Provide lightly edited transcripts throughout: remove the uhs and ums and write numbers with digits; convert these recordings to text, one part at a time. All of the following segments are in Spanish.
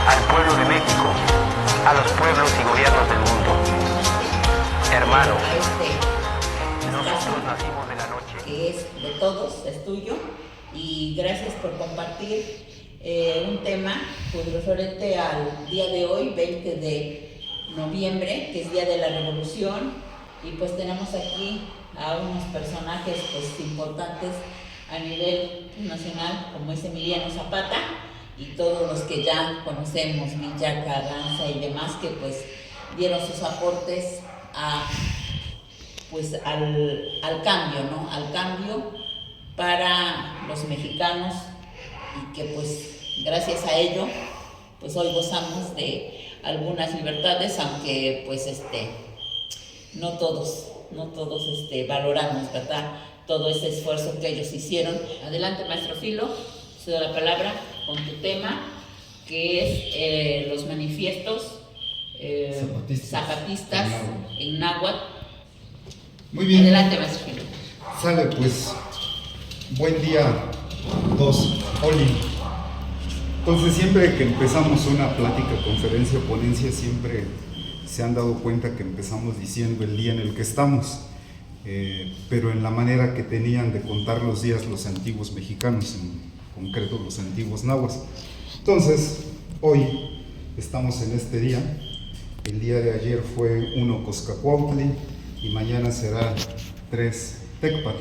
al pueblo de México, a los pueblos y gobiernos del mundo. Hermano, nosotros nacimos de la noche. Que es de todos, es tuyo, y gracias por compartir un tema pues referente al día de hoy, 20 de noviembre, que es Día de la Revolución, y pues tenemos aquí a unos personajes pues importantes a nivel nacional, como es Emiliano Zapata, y todos los que ya conocemos, Villa Carranza y demás, que pues dieron sus aportes al cambio, ¿no? Al cambio para los mexicanos, y que pues gracias a ello pues hoy gozamos de algunas libertades, aunque pues no todos valoramos, ¿verdad?, todo ese esfuerzo que ellos hicieron. Adelante, maestro Filo, te doy la palabra con tu tema, que es los manifiestos zapatistas en náhuatl. Muy bien. Adelante, maestro Filo. Sale, pues, buen día a todos. Oli. Entonces, siempre que empezamos una plática, conferencia o ponencia, siempre se han dado cuenta que empezamos diciendo el día en el que estamos, pero en la manera que tenían de contar los días los antiguos mexicanos, en concreto los antiguos nahuas. Entonces, hoy estamos en este día. El día de ayer fue 1 Coscacuautli y mañana será 3 Tecpat.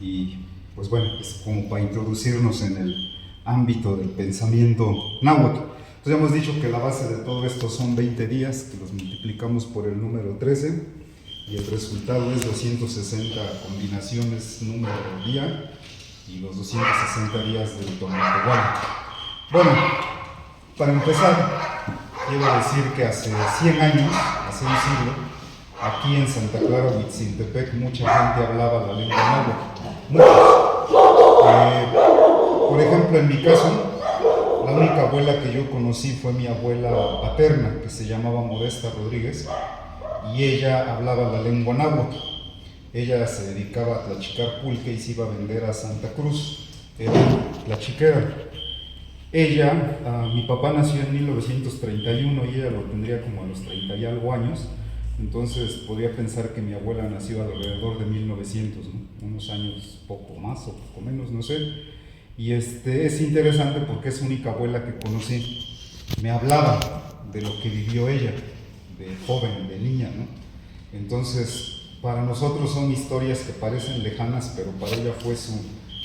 Y pues bueno, es como para introducirnos en el ámbito del pensamiento náhuatl. Entonces hemos dicho que la base de todo esto son 20 días, que los multiplicamos por el número 13, y el resultado es 260 combinaciones número del día y los 260 días del Tomatehuala. Bueno, para empezar, quiero decir que hace 100 años, hace un siglo, aquí en Santa Clara, Huitziltepec, mucha gente hablaba la lengua náhuatl. Por ejemplo, en mi caso, la única abuela que yo conocí fue mi abuela paterna, que se llamaba Modesta Rodríguez, y ella hablaba la lengua náhuatl. Ella se dedicaba a tlachicar pulque y se iba a vender a Santa Cruz, era tlachiquera. Mi papá nació en 1931 y ella lo tendría como a los 30 y algo años, entonces podría pensar que mi abuela nació alrededor de 1900, ¿no? Unos años poco más o poco menos, no sé. Y es interesante porque es la única abuela que conocí. Me hablaba de lo que vivió ella, de joven, de niña, ¿no? Entonces, para nosotros son historias que parecen lejanas, pero para ella fue su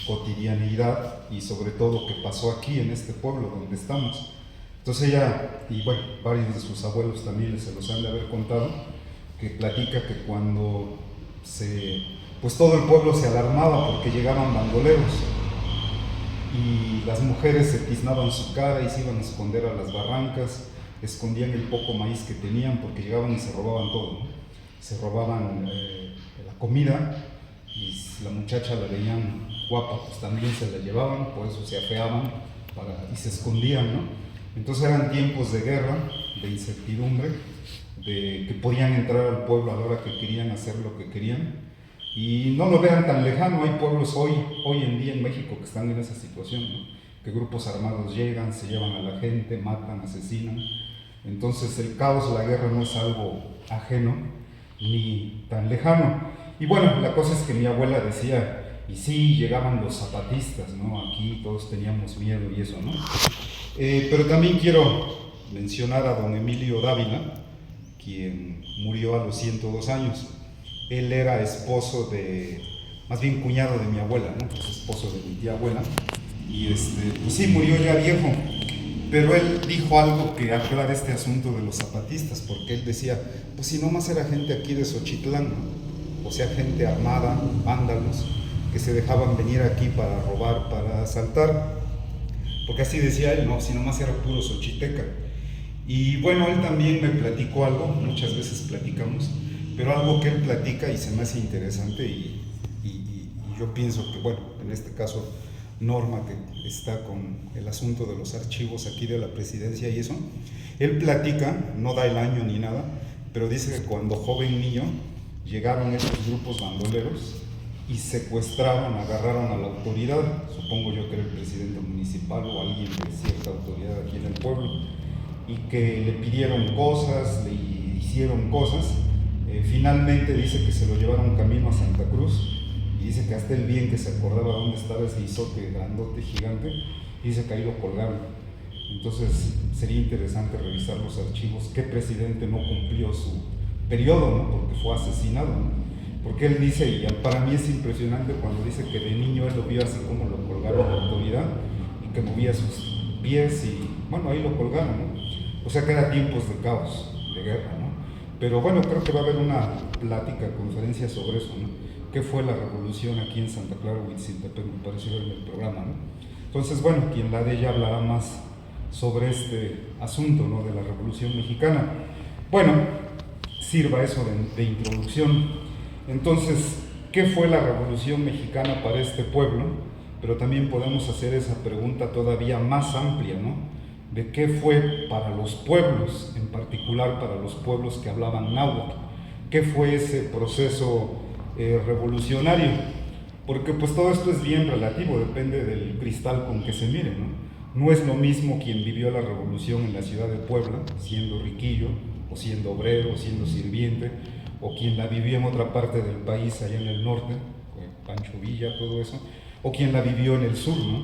cotidianidad y sobre todo que pasó aquí en este pueblo donde estamos. Entonces ella, y bueno, varios de sus abuelos también se los han de haber contado, que platica que cuando pues todo el pueblo se alarmaba porque llegaban bandoleros y las mujeres se tiznaban su cara y se iban a esconder a las barrancas, escondían el poco maíz que tenían porque llegaban y se robaban todo, ¿no? Se robaban la comida, y si la muchacha la veían guapa, pues también se la llevaban, por eso se afeaban y se escondían, ¿no? Entonces eran tiempos de guerra, de incertidumbre, de que podían entrar al pueblo a la hora que querían, hacer lo que querían. Y no lo vean tan lejano, hay pueblos hoy en día en México que están en esa situación, ¿no? Que grupos armados llegan, se llevan a la gente, matan, asesinan. Entonces el caos, la guerra no es algo ajeno ni tan lejano. Y bueno, la cosa es que mi abuela decía, y sí, llegaban los zapatistas, ¿no? Aquí todos teníamos miedo y eso, ¿no? Pero también quiero mencionar a don Emilio Dávila, quien murió a los 102 años. Él era esposo más bien cuñado de mi abuela, ¿no? Pues esposo de mi tía abuela, y pues sí, murió ya viejo, pero él dijo algo que aclara este asunto de los zapatistas, porque él decía, pues si nomás era gente aquí de Xochitlán, ¿no? O sea, gente armada, vándalos, que se dejaban venir aquí para robar, para asaltar, porque así decía él, ¿no? Si nomás era puro xochiteca. Y bueno, él también me platicó algo, muchas veces platicamos, pero algo que él platica y se me hace interesante, y yo pienso que, bueno, en este caso Norma, que está con el asunto de los archivos aquí de la presidencia y eso, él platica, no da el año ni nada, pero dice que cuando joven niño llegaron estos grupos bandoleros y secuestraron, agarraron a la autoridad, supongo yo que era el presidente municipal o alguien de cierta autoridad aquí en el pueblo, y que le pidieron cosas, le hicieron cosas. Finalmente dice que se lo llevaron camino a Santa Cruz y dice que hasta él bien que se acordaba dónde estaba ese izote grandote, gigante, y dice que ahí lo colgaron. Entonces sería interesante revisar los archivos, qué presidente no cumplió su periodo, ¿no? Porque fue asesinado, ¿no? Porque él dice, y para mí es impresionante cuando dice que de niño él lo vio así como lo colgaron la autoridad y que movía sus pies y bueno, ahí lo colgaron, ¿no? O sea que era tiempos de caos, de guerra, ¿no? Pero bueno, creo que va a haber una plática, conferencia sobre eso, ¿no? ¿Qué fue la revolución aquí en Santa Clara, Huitziltepec? Me pareció ver en el programa, ¿no? Entonces, bueno, quien la de ella hablará más sobre este asunto, ¿no? De la Revolución Mexicana. Bueno, sirva eso de introducción. Entonces, ¿qué fue la Revolución Mexicana para este pueblo? Pero también podemos hacer esa pregunta todavía más amplia, ¿no? De qué fue para los pueblos, en particular para los pueblos que hablaban náhuatl. ¿Qué fue ese proceso revolucionario? Porque pues todo esto es bien relativo, depende del cristal con que se mire, ¿no? No es lo mismo quien vivió la revolución en la ciudad de Puebla, siendo riquillo, o siendo obrero, o siendo sirviente, o quien la vivió en otra parte del país, allá en el norte, Pancho Villa, todo eso, o quien la vivió en el sur, ¿no?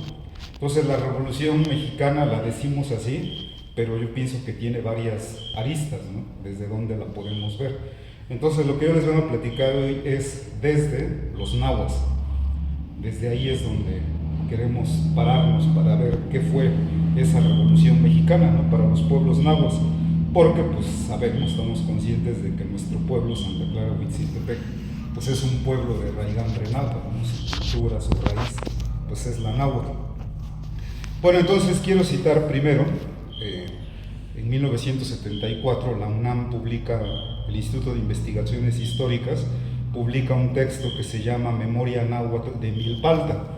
Entonces la Revolución Mexicana la decimos así, pero yo pienso que tiene varias aristas, ¿no? Desde donde la podemos ver. Entonces lo que yo les voy a platicar hoy es desde los nahuas. Desde ahí es donde queremos pararnos para ver qué fue esa Revolución Mexicana, ¿no? Para los pueblos nahuas, porque pues sabemos, estamos conscientes de que nuestro pueblo, Santa Clara Huitziltepec, pues es un pueblo de raigambre náhuatl, ¿no? Su cultura, su raíz, pues es la náhuatl. Bueno, entonces quiero citar primero, en 1974 la UNAM publica, el Instituto de Investigaciones Históricas, publica un texto que se llama Memoria Náhuatl de Milpalta.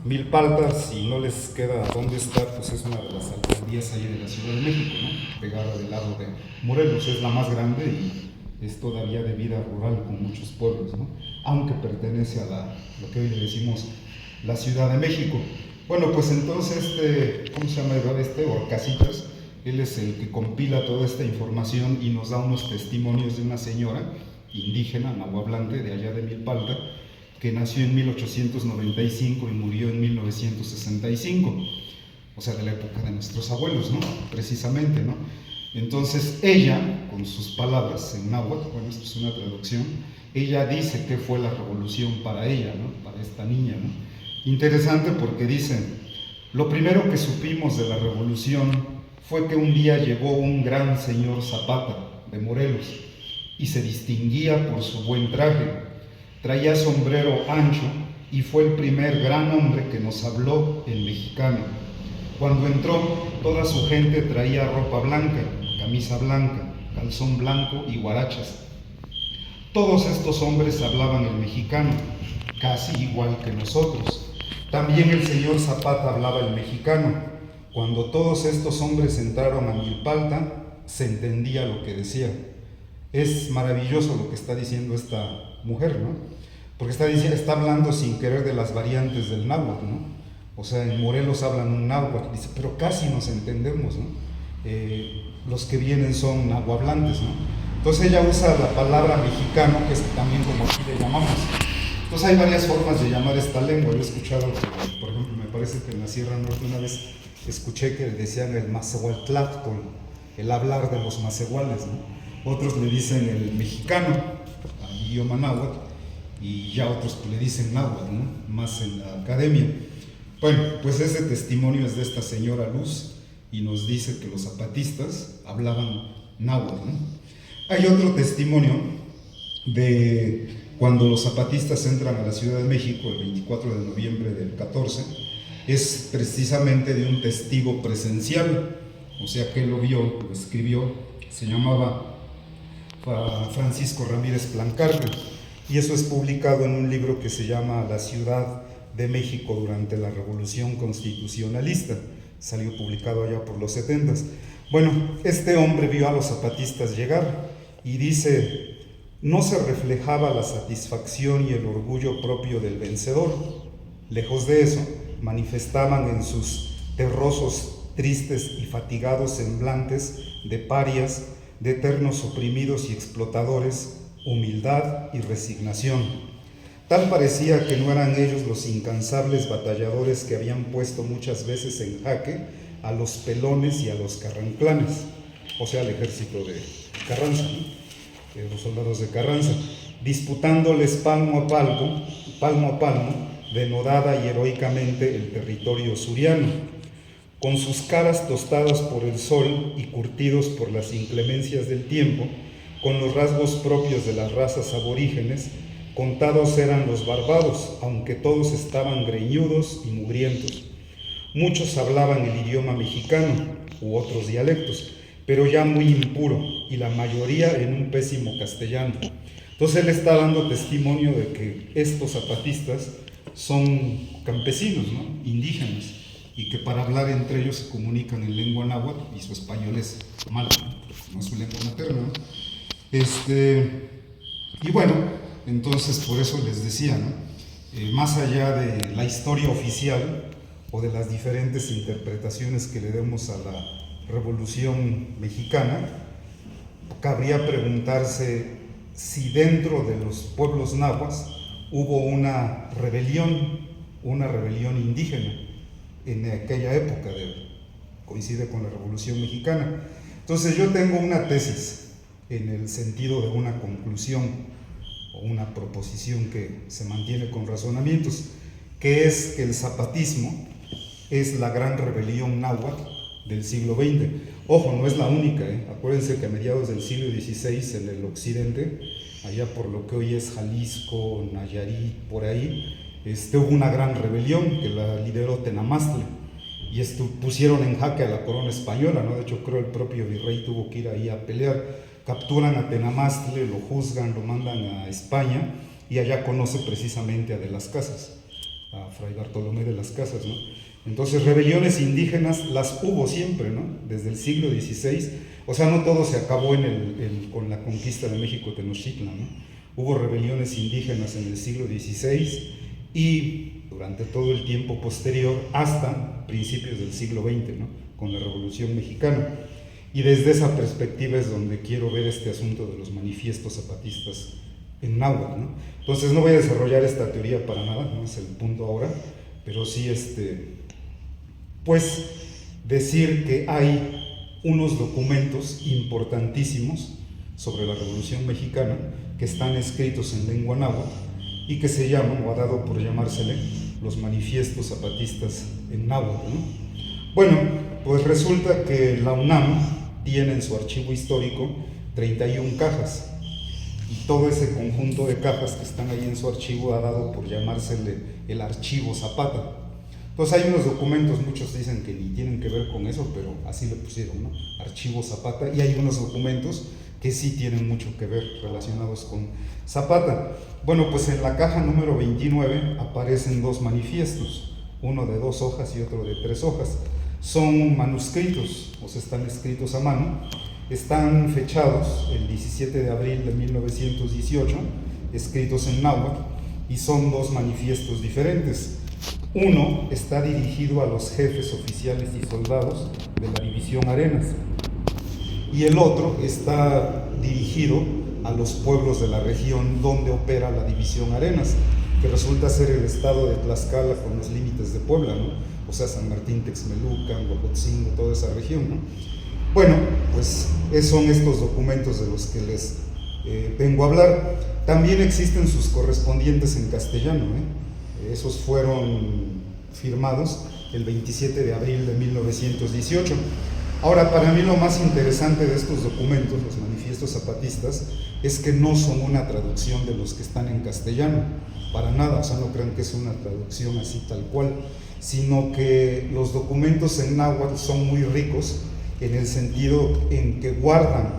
Milpalta, si no les queda dónde está, pues es una de las alcaldías ahí de la Ciudad de México, ¿no? Pegada del lado de Morelos, es la más grande y es todavía de vida rural con muchos pueblos, ¿no? Aunque pertenece a lo que hoy le decimos la Ciudad de México. Bueno, pues entonces ¿cómo se llama? Orcasitas, él es el que compila toda esta información y nos da unos testimonios de una señora indígena, nahuablante, de allá de Milpalta, que nació en 1895 y murió en 1965, o sea, de la época de nuestros abuelos, ¿no? Precisamente, ¿no? Entonces ella, con sus palabras en náhuatl, bueno, esto es una traducción, ella dice qué fue la revolución para ella, ¿no? Para esta niña, ¿no? Interesante porque dice, lo primero que supimos de la revolución fue que un día llegó un gran señor Zapata de Morelos y se distinguía por su buen traje, traía sombrero ancho y fue el primer gran hombre que nos habló en mexicano. Cuando entró, toda su gente traía ropa blanca, camisa blanca, calzón blanco y guarachas. Todos estos hombres hablaban el mexicano, casi igual que nosotros. También el señor Zapata hablaba el mexicano. Cuando todos estos hombres entraron a Milpalta, se entendía lo que decía. Es maravilloso lo que está diciendo esta mujer, ¿no? Porque está hablando sin querer de las variantes del náhuatl, ¿no? O sea, en Morelos hablan un náhuatl, dice, pero casi nos entendemos, ¿no? Los que vienen son nahuablantes, ¿no? Entonces ella usa la palabra mexicano, que es también como aquí le llamamos. Entonces hay varias formas de llamar esta lengua. Yo he escuchado, por ejemplo, me parece que en la Sierra Norte una vez escuché que le decían el macehualtlactol, el hablar de los macehuales, ¿no? Otros le dicen el mexicano, al idioma náhuatl, y ya otros le dicen náhuatl, ¿no? Más en la academia. Bueno, pues ese testimonio es de esta señora Luz y nos dice que los zapatistas hablaban náhuatl, ¿no? Hay otro testimonio de cuando los zapatistas entran a la Ciudad de México el 24 de noviembre del 14, es precisamente de un testigo presencial, o sea que él lo vio, lo escribió, se llamaba Francisco Ramírez Plancarte, y eso es publicado en un libro que se llama La Ciudad de México durante la Revolución Constitucionalista, salió publicado allá por los 70s. Bueno, este hombre vio a los zapatistas llegar y dice, no se reflejaba la satisfacción y el orgullo propio del vencedor. Lejos de eso, manifestaban en sus terrosos tristes y fatigados semblantes de parias, de eternos oprimidos y explotadores, humildad y resignación. Tal parecía que no eran ellos los incansables batalladores que habían puesto muchas veces en jaque a los pelones y a los carranclanes, o sea, al ejército de Carranza, ¿no? Los soldados de Carranza, disputándoles palmo a palmo, denodada y heroicamente el territorio suriano. Con sus caras tostadas por el sol y curtidos por las inclemencias del tiempo, con los rasgos propios de las razas aborígenes, contados eran los barbados, aunque todos estaban greñudos y mugrientos. Muchos hablaban el idioma mexicano u otros dialectos, pero ya muy impuro, y la mayoría en un pésimo castellano. Entonces él está dando testimonio de que estos zapatistas son campesinos, ¿no? Indígenas, y que para hablar entre ellos se comunican en lengua náhuatl y su español es malo, no es su lengua materna, ¿no? Y bueno, entonces por eso les decía, ¿no? Más allá de la historia oficial o de las diferentes interpretaciones que le demos a la Revolución Mexicana, cabría preguntarse si dentro de los pueblos nahuas hubo una rebelión indígena en aquella época, coincide con la Revolución Mexicana. Entonces yo tengo una tesis en el sentido de una conclusión o una proposición que se mantiene con razonamientos, que es que el zapatismo es la gran rebelión náhuatl del siglo XX. Ojo, no es la única, Acuérdense que a mediados del siglo XVI en el occidente, allá por lo que hoy es Jalisco, Nayarit, por ahí, hubo una gran rebelión que la lideró Tenamastla y pusieron en jaque a la corona española, ¿no? De hecho creo el propio virrey tuvo que ir ahí a pelear. Capturan a Tenamastla, lo juzgan, lo mandan a España y allá conoce precisamente a De las Casas, a Fray Bartolomé de las Casas, ¿no? Entonces rebeliones indígenas las hubo siempre, ¿no? Desde el siglo XVI, o sea, no todo se acabó con la conquista de México Tenochtitlan, ¿no? Hubo rebeliones indígenas en el siglo XVI y durante todo el tiempo posterior hasta principios del siglo XX, ¿no? Con la Revolución Mexicana. Y desde esa perspectiva es donde quiero ver este asunto de los manifiestos zapatistas en náhuatl, ¿no? Entonces no voy a desarrollar esta teoría para nada, no es el punto ahora, pero sí pues decir que hay unos documentos importantísimos sobre la Revolución Mexicana que están escritos en lengua náhuatl y que se llaman, o ha dado por llamársele, los manifiestos zapatistas en náhuatl, ¿no? Bueno, pues resulta que la UNAM tiene en su archivo histórico 31 cajas y todo ese conjunto de cajas que están ahí en su archivo ha dado por llamársele el archivo Zapata. Entonces hay unos documentos, muchos dicen que ni tienen que ver con eso, pero así le pusieron, ¿no? Archivo Zapata, y hay unos documentos que sí tienen mucho que ver relacionados con Zapata. Bueno, pues en la caja número 29 aparecen dos manifiestos, uno de 2 hojas y otro de 3 hojas. Son manuscritos, o sea, están escritos a mano, están fechados el 17 de abril de 1918, escritos en náhuatl, y son dos manifiestos diferentes. Uno está dirigido a los jefes oficiales y soldados de la División Arenas, y el otro está dirigido a los pueblos de la región donde opera la División Arenas, que resulta ser el estado de Tlaxcala con los límites de Puebla, ¿no? O sea, San Martín, Texmelucan, Huejotzingo, toda esa región, ¿no? Bueno, pues son estos documentos de los que les vengo a hablar. También existen sus correspondientes en castellano, Esos fueron firmados el 27 de abril de 1918. Ahora, para mí lo más interesante de estos documentos, los manifiestos zapatistas, es que no son una traducción de los que están en castellano, para nada, o sea, no crean que es una traducción así tal cual, sino que los documentos en náhuatl son muy ricos en el sentido en que guardan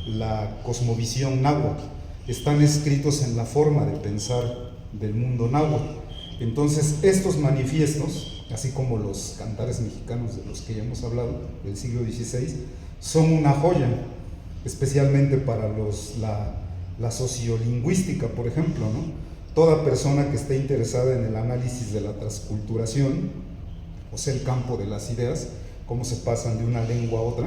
la cosmovisión náhuatl, están escritos en la forma de pensar del mundo náhuatl. Entonces, estos manifiestos, así como los cantares mexicanos de los que ya hemos hablado, del siglo XVI, son una joya, especialmente para la sociolingüística, por ejemplo, ¿no? Toda persona que esté interesada en el análisis de la transculturación, o sea, el campo de las ideas, cómo se pasan de una lengua a otra,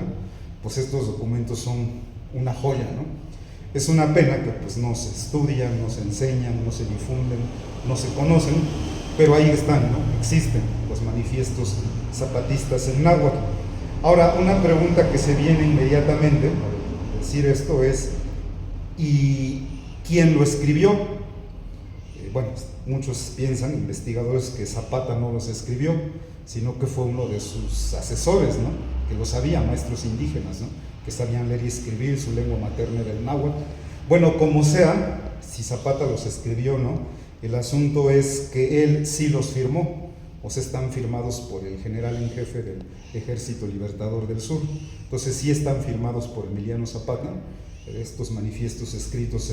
pues estos documentos son una joya, ¿no? Es una pena que pues no se estudian, no se enseñan, no se difunden, no se conocen, pero ahí están, ¿no? Existen los manifiestos zapatistas en náhuatl. Ahora, una pregunta que se viene inmediatamente al decir esto es, ¿y quién lo escribió? Bueno, muchos piensan, investigadores, que Zapata no los escribió, sino que fue uno de sus asesores, ¿no? Que lo sabía, maestros indígenas, ¿no? Que sabían leer y escribir, su lengua materna era el náhuatl. Bueno, como sea, si Zapata los escribió o no, el asunto es que él sí los firmó, o sea, están firmados por el general en jefe del Ejército Libertador del Sur. Entonces sí están firmados por Emiliano Zapata, estos manifiestos escritos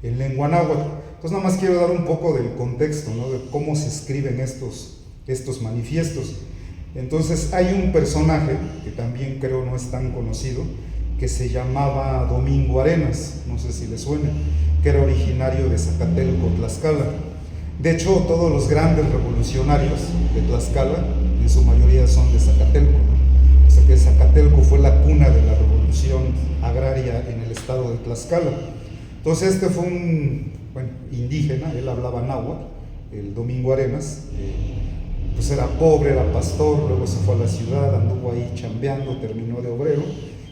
en lengua náhuatl. Entonces nada más quiero dar un poco del contexto, ¿no? De cómo se escriben estos manifiestos. Entonces hay un personaje que también creo no es tan conocido, que se llamaba Domingo Arenas, no sé si le suena, que era originario de Zacatelco, Tlaxcala. De hecho, todos los grandes revolucionarios de Tlaxcala, en su mayoría son de Zacatelco, ¿no? O sea que Zacatelco fue la cuna de la revolución agraria en el estado de Tlaxcala. Entonces este fue un indígena, él hablaba náhuatl, el Domingo Arenas, pues era pobre, era pastor, luego se fue a la ciudad, anduvo ahí chambeando, terminó de obrero,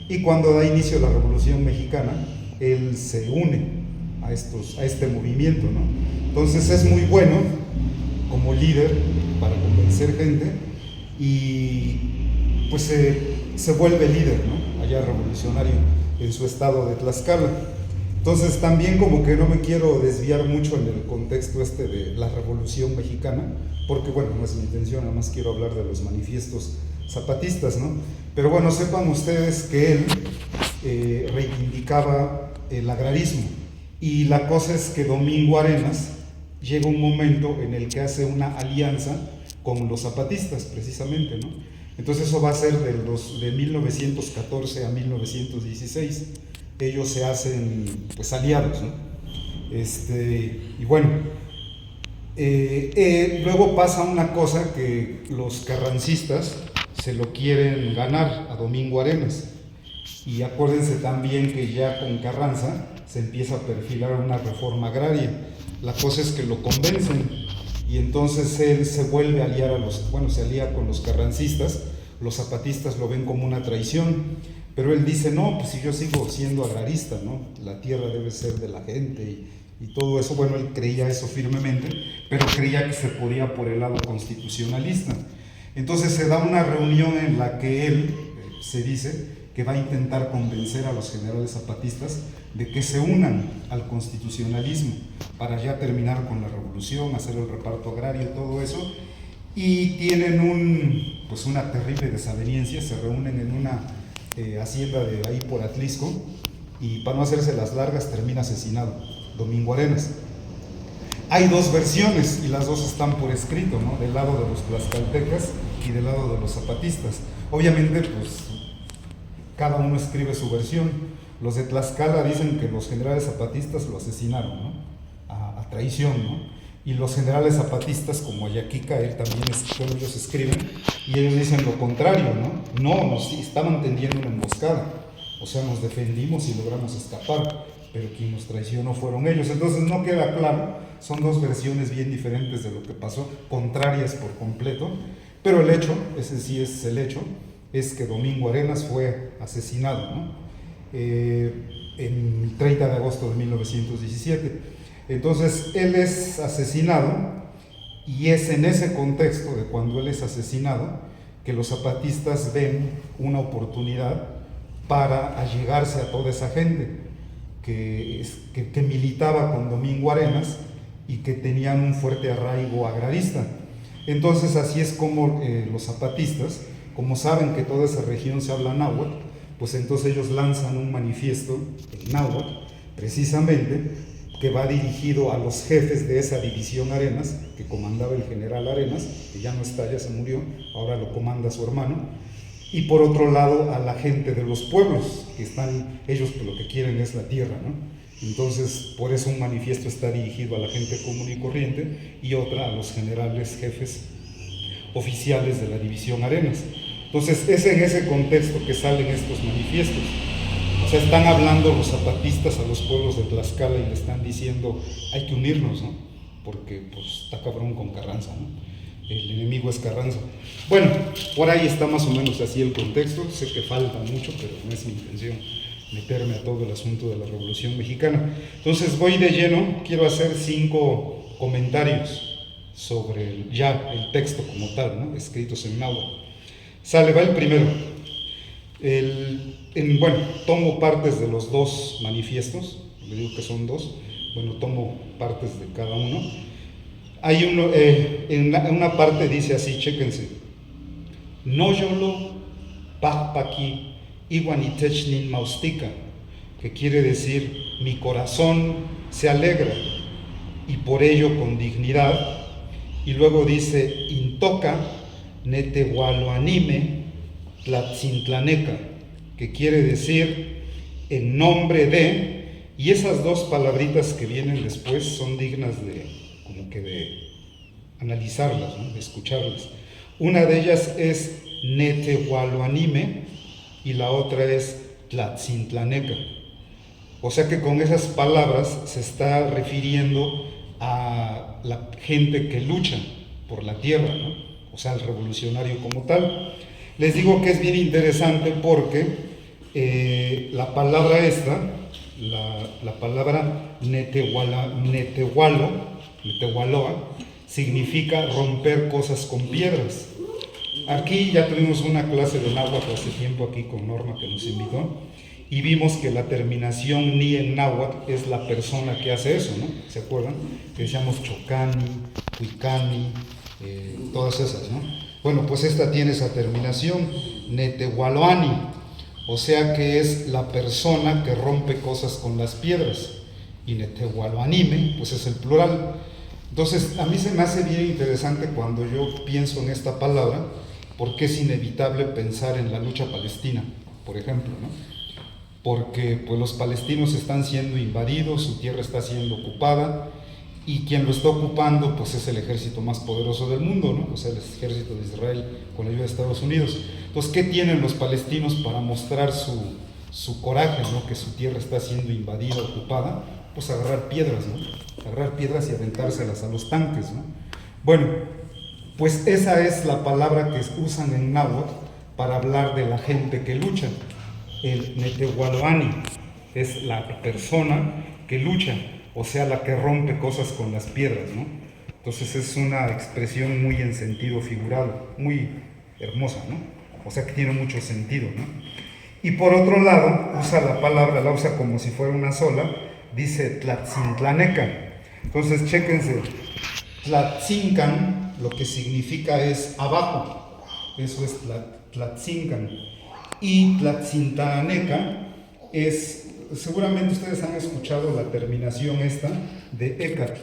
y cuando da inicio a la Revolución Mexicana, él se une a este movimiento, ¿no? Entonces es muy bueno como líder para convencer gente y pues se vuelve líder, ¿no? Allá revolucionario en su estado de Tlaxcala. Entonces también como que no me quiero desviar mucho en el contexto de la Revolución Mexicana, porque bueno, no es mi intención, nada más quiero hablar de los manifiestos zapatistas, ¿no? Pero bueno, sepan ustedes que él reivindicaba el agrarismo, y la cosa es que Domingo Arenas llega un momento en el que hace una alianza con los zapatistas, precisamente, ¿no? Entonces eso va a ser de 1914 a 1916. Ellos se hacen pues aliados, ¿no? Y bueno, luego pasa una cosa, que los carrancistas se lo quieren ganar a Domingo Arenas, y acuérdense también que ya con Carranza se empieza a perfilar una reforma agraria. La cosa es que lo convencen, y entonces él se vuelve a aliar se alía con los carrancistas. Los zapatistas lo ven como una traición, pero él dice, no, pues si yo sigo siendo agrarista, ¿no? La tierra debe ser de la gente y todo eso. Bueno, él creía eso firmemente, pero creía que se podía por el lado constitucionalista. Entonces se da una reunión en la que él, se dice, que va a intentar convencer a los generales zapatistas de que se unan al constitucionalismo para ya terminar con la revolución, hacer el reparto agrario, todo eso. Y tienen una terrible desaveniencia, se reúnen en una hacienda de ahí por Atlisco, y para no hacerse las largas termina asesinado Domingo Arenas. Hay dos versiones y las dos están por escrito, ¿no? Del lado de los tlaxcaltecas y del lado de los zapatistas. Obviamente, pues cada uno escribe su versión. Los de Tlaxcala dicen que los generales zapatistas lo asesinaron, ¿no? A traición, ¿no? Y los generales zapatistas, como Ayaquica, ellos escriben, y ellos dicen lo contrario, ¿no? No, estaban tendiendo una emboscada, o sea, nos defendimos y logramos escapar, pero quien nos traicionó fueron ellos. Entonces no queda claro, son dos versiones bien diferentes de lo que pasó, contrarias por completo, pero el hecho, ese sí es el hecho, es que Domingo Arenas fue asesinado, ¿no? En 30 de agosto de 1917. Entonces él es asesinado, y es en ese contexto de cuando él es asesinado que los zapatistas ven una oportunidad para allegarse a toda esa gente que militaba con Domingo Arenas y que tenían un fuerte arraigo agrarista. Entonces así es como los zapatistas, como saben que toda esa región se habla náhuatl, pues entonces ellos lanzan un manifiesto en náhuatl, precisamente, que va dirigido a los jefes de esa división Arenas, que comandaba el general Arenas, que ya no está, ya se murió, ahora lo comanda su hermano, y por otro lado a la gente de los pueblos, que ellos lo que quieren es la tierra, ¿no? Entonces por eso un manifiesto está dirigido a la gente común y corriente, y otra a los generales jefes oficiales de la división Arenas. Entonces es en ese contexto que salen estos manifiestos. O sea, están hablando los zapatistas a los pueblos de Tlaxcala y le están diciendo, hay que unirnos, ¿no? Porque pues está cabrón con Carranza, ¿no? El enemigo es Carranza. Bueno, por ahí está más o menos así el contexto. Sé que falta mucho, pero no es mi intención meterme a todo el asunto de la Revolución Mexicana. Entonces voy de lleno, quiero hacer 5 comentarios sobre el texto como tal, ¿no? Escritos en náhuatl. Sale, va el primero. Bueno, tomo partes de los 2 manifiestos, le digo que son 2, bueno, tomo partes de cada uno. Hay uno, en una parte dice así, chéquense, Noyolo Pajpaki Iwanitechnin Maustika, que quiere decir, mi corazón se alegra, y por ello con dignidad. Y luego dice, Intoca Netehualoanime Tlatzintlaneca, que quiere decir en nombre de, y esas 2 palabritas que vienen después son dignas de analizarlas, ¿no? De escucharlas. Una de ellas es Netehualoanime y la otra es Tlatzintlaneca. O sea que con esas palabras se está refiriendo a la gente que lucha por la tierra, ¿no? O sea, el revolucionario como tal. Les digo que es bien interesante porque la palabra esta, la palabra netehualoa, significa romper cosas con piedras. Aquí ya tuvimos una clase de náhuatl hace tiempo aquí con Norma que nos invitó y vimos que la terminación ni en náhuatl es la persona que hace eso, ¿no? ¿Se acuerdan? Que decíamos chocani, huicani, todas esas, ¿no? Bueno, pues esta tiene esa terminación, netehualoani, o sea que es la persona que rompe cosas con las piedras, y netehualoanime, pues es el plural. Entonces, a mí se me hace bien interesante cuando yo pienso en esta palabra, porque es inevitable pensar en la lucha palestina, por ejemplo, ¿no? Porque pues, los palestinos están siendo invadidos, su tierra está siendo ocupada, y quien lo está ocupando pues es el ejército más poderoso del mundo, ¿no? O sea, el ejército de Israel con la ayuda de Estados Unidos. Entonces, ¿qué tienen los palestinos para mostrar su coraje, ¿no? Que su tierra está siendo invadida, ocupada? Pues agarrar piedras, ¿no? Agarrar piedras y aventárselas a los tanques, ¿no? Bueno, pues esa es la palabra que usan en náhuatl para hablar de la gente que lucha. El netehualoani es la persona que lucha, o sea, la que rompe cosas con las piedras, ¿no? Entonces es una expresión muy en sentido figurado, muy hermosa, ¿no? O sea que tiene mucho sentido, ¿no? Y por otro lado, usa la palabra, la usa como si fuera una sola, dice Tlatzintlaneca. Entonces, chéquense, Tlatzincan, lo que significa es abajo, eso es Tlatzincan. Y Tlatzintlaneca es, seguramente ustedes han escuchado la terminación esta de Écat.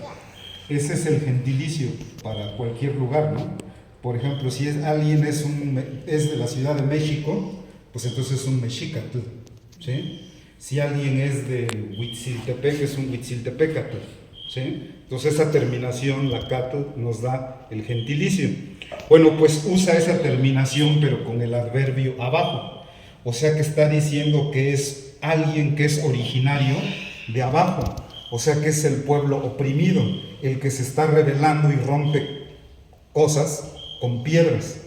Ese es el gentilicio para cualquier lugar, ¿no? Por ejemplo, si alguien es de la Ciudad de México, pues entonces es un mexicatl, ¿sí? Si alguien es de Huitziltepec, es un Huitziltepecatl, ¿sí? Entonces esa terminación, la catl, nos da el gentilicio. Bueno, pues usa esa terminación, pero con el adverbio abajo. O sea que está diciendo que es alguien que es originario de abajo. O sea que es el pueblo oprimido, el que se está rebelando y rompe cosas con piedras.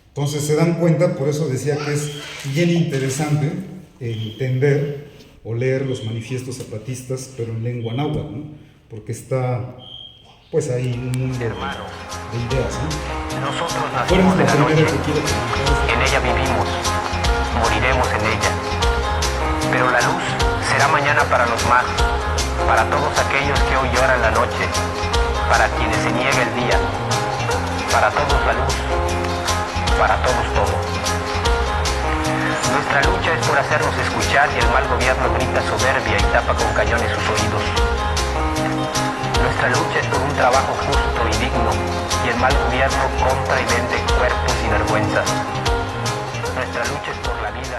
Entonces se dan cuenta, por eso decía que es bien interesante entender o leer los manifiestos zapatistas, pero en lengua náhuatl, ¿no? Porque está, pues ahí un mundo de ideas, ¿no? Nosotros nacimos de la noche, en ella vivimos, moriremos en ella. Pero la luz será mañana para los más, para todos aquellos que hoy lloran la noche, para quienes se niega el día, para todos la luz, para todos todo. Nuestra lucha es por hacernos escuchar y el mal gobierno grita soberbia y tapa con cañones sus oídos. Nuestra lucha es por un trabajo justo y digno y el mal gobierno compra y vende cuerpos y vergüenzas. Nuestra lucha es por la vida.